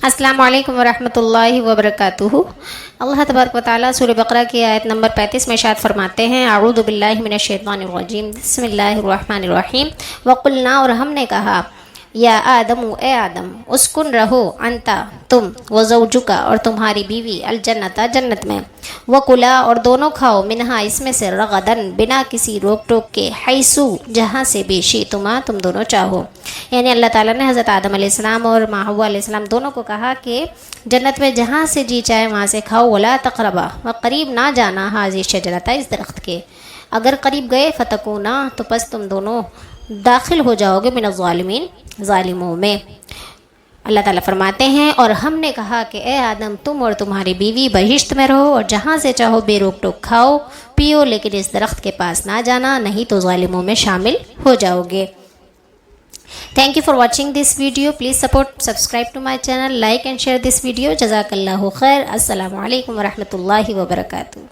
السلام علیکم ورحمۃ اللہ وبرکاتہ۔ اللہ تبارک و تعالیٰ سورہ بقرہ کی آیت نمبر 35 میں ارشاد فرماتے ہیں، اعوذ باللہ من الشیطان الرجیم، بسم اللہ الرحمن الرحیم۔ وقلنا، اور ہم نے کہا، یا آدم، اے آدم، اسکن رہو، انتا، تم، وزوجکا، اور تمہاری بیوی، الجنتا، جنت میں، وکلا، اور دونوں کھاؤ، منہا، اس میں سے، رغدن، بنا کسی روک ٹوک کے، حیثو، جہاں سے بھی، شئتما، تم دونوں چاہو۔ یعنی اللہ تعالیٰ نے حضرت آدم علیہ السلام اور ماں حوا علیہ السلام دونوں کو کہا کہ جنت میں جہاں سے جی چاہے وہاں سے کھاؤ، ولا تقربا، و قریب نہ جانا، ہذه الشجرۃ، اس درخت کے، اگر قریب گئے، فتکونا، تو پس تم دونوں داخل ہو جاؤ گے، من الظالمین، ظالموں میں۔ اللہ تعالیٰ فرماتے ہیں، اور ہم نے کہا کہ اے آدم، تم اور تمہاری بیوی بہشت میں رہو اور جہاں سے چاہو بے روک ٹوک کھاؤ پیو، لیکن اس درخت کے پاس نہ جانا، نہیں تو ظالموں میں شامل ہو جاؤ گے۔ Thank you for watching this video. Please subscribe to my channel, like and share this video. جزاک اللہ خیر۔ السلام علیکم ورحمۃ اللہ وبرکاتہ۔